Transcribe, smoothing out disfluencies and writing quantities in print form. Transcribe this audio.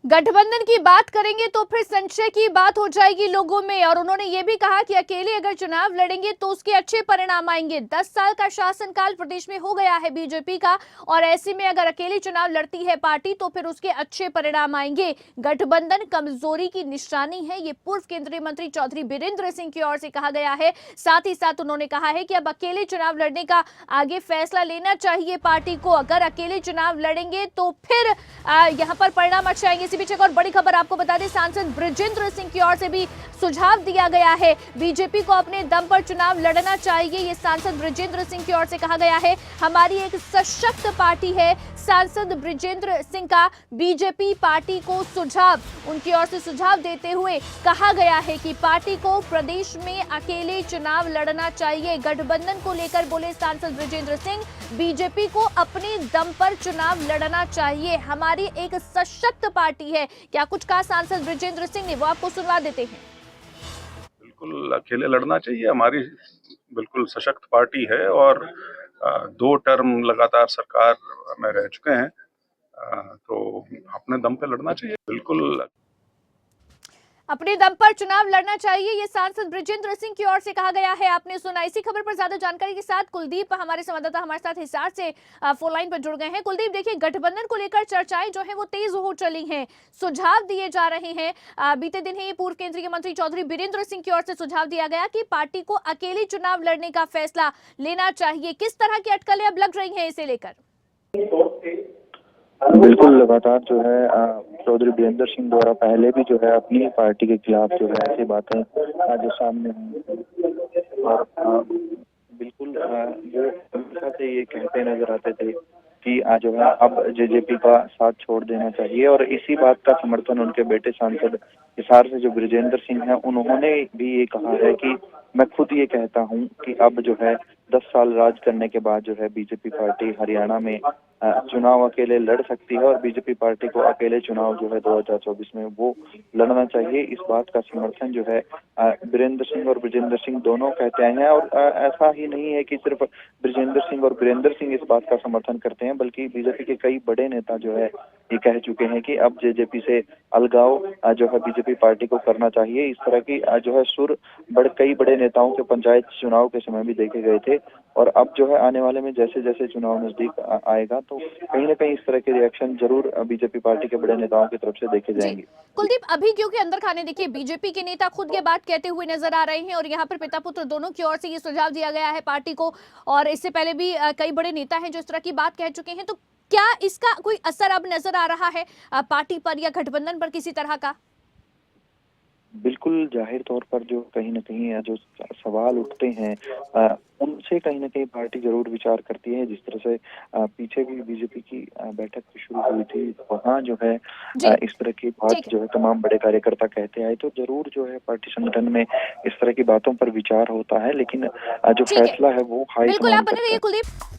गठबंधन की बात करेंगे तो फिर संशय की बात हो जाएगी लोगों में। और उन्होंने ये भी कहा कि अकेले अगर चुनाव लड़ेंगे तो उसके अच्छे परिणाम आएंगे। 10 साल का शासनकाल प्रदेश में हो गया है बीजेपी का, और ऐसे में अगर अकेले चुनाव लड़ती है पार्टी तो फिर उसके अच्छे परिणाम आएंगे। गठबंधन कमजोरी की निशानी है, ये पूर्व केंद्रीय मंत्री चौधरी बीरेंद्र सिंह की ओर से कहा गया है। साथ ही साथ उन्होंने कहा है कि अब अकेले चुनाव लड़ने का आगे फैसला लेना चाहिए पार्टी को। अगर अकेले चुनाव लड़ेंगे तो फिर यहां पर परिणाम अच्छे आएंगे। इसी बीच एक और बड़ी खबर आपको बता दें, सांसद बृजेंद्र सिंह की ओर से भी सुझाव दिया गया है। बीजेपी को अपने दम पर चुनाव लड़ना चाहिए, ये सांसद बृजेंद्र सिंह की ओर से कहा गया है। हमारी एक सशक्त पार्टी है, सांसद बृजेंद्र सिंह का बीजेपी पार्टी को सुझाव, उनकी ओर से सुझाव देते हुए कहा गया है कि पार्टी को प्रदेश में अकेले चुनाव लड़ना चाहिए। गठबंधन को लेकर बोले सांसद बृजेंद्र सिंह, बीजेपी को अपने दम पर चुनाव लड़ना चाहिए, हमारी एक सशक्त पार्टी है। क्या कुछ कहा सांसद बृजेंद्र सिंह ने, वो आपको सुनवा देते हैं। बिल्कुल अकेले लड़ना चाहिए, हमारी बिल्कुल सशक्त पार्टी है और 2 टर्म लगातार सरकार में रह चुके हैं, तो अपने दम पे लड़ना चाहिए। बिल्कुल अपने दम पर चुनाव लड़ना चाहिए, ये सांसद बृजेंद्र सिंह की ओर से कहा गया है। आपने सुना। इसी खबर पर ज्यादा जानकारी के साथ कुलदीप, हमारे संवाददाता हमारे साथ हिसार से फोन लाइन पर जुड़ गए हैं। कुलदीप, देखिए गठबंधन को लेकर चर्चाएं जो है वो तेज हो चली हैं, सुझाव दिए जा रहे हैं। बीते दिन ही पूर्व केंद्रीय मंत्री चौधरी बीरेंद्र सिंह की ओर से सुझाव दिया गया कि पार्टी को अकेले चुनाव लड़ने का फैसला लेना चाहिए। किस तरह की अटकलें अब लग रही है इसे लेकर? बिल्कुल, लगातार जो है चौधरी बीरेंद्र सिंह द्वारा पहले भी जो है अपनी पार्टी के खिलाफ जो है ऐसी बातें जो सामने आई और बिल्कुल वो हमेशा से ये कहते नजर आते थे कि जो है अब जेजेपी का साथ छोड़ देना चाहिए। और इसी बात का समर्थन उनके बेटे सांसद हिसार से जो बृजेंद्र सिंह है, उन्होंने भी ये कहा है कि मैं खुद ये कहता हूँ कि अब जो है 10 साल राज करने के बाद जो है बीजेपी पार्टी हरियाणा में चुनाव अकेले लड़ सकती है और बीजेपी पार्टी को अकेले चुनाव जो है 2024 में वो लड़ना चाहिए। इस बात का समर्थन जो है बीरेंद्र सिंह और बृजेंद्र सिंह दोनों कहते हैं। और ऐसा ही नहीं है कि सिर्फ बृजेंद्र सिंह और बीरेंद्र सिंह इस बात का समर्थन करते हैं, बल्कि बीजेपी के कई बड़े नेता जो है ये कह चुके हैं कि अब जेजेपी से अलगाव जो है बीजेपी पार्टी को करना चाहिए। इस तरह की जो है सुर कई बड़े नेताओं के पंचायत चुनाव के समय भी देखे गए थे। और अब जो है आने वाले में जैसे जैसे चुनाव नजदीक आएगा तो कहीं ना कहीं इस तरह के रिएक्शन जरूर बीजेपी पार्टी के बड़े नेताओं की तरफ से देखे जाएंगे। कुलदीप, अभी क्योंकि अंदर खाने देखिए बीजेपी के नेता खुद ये बात कहते हुए नजर आ रहे हैं, और यहाँ पर पिता पुत्र दोनों की ओर से ये सुझाव दिया गया है पार्टी को, और इससे पहले भी कई बड़े नेता हैं जो इस तरह की बात कह चुके हैं। तो क्या इसका कोई असर अब नजर आ रहा है पार्टी पर या गठबंधन पर किसी तरह का? बिल्कुल, जाहिर तौर पर जो कहीं न कहीं जो सवाल उठते हैं उनसे कहीं न कहीं पार्टी ज़रूर विचार करती है। जिस तरह से पीछे भी बीजेपी की बैठक शुरू हुई थी, वहाँ जो है इस तरह की बात जो है तमाम बड़े कार्यकर्ता कहते आए, तो ज़रूर जो है पार्टी संगठन में इस तरह की बातों पर विचार होता है। लेकिन जो फैसला है वो हाईकमान करता है। कुलदीप।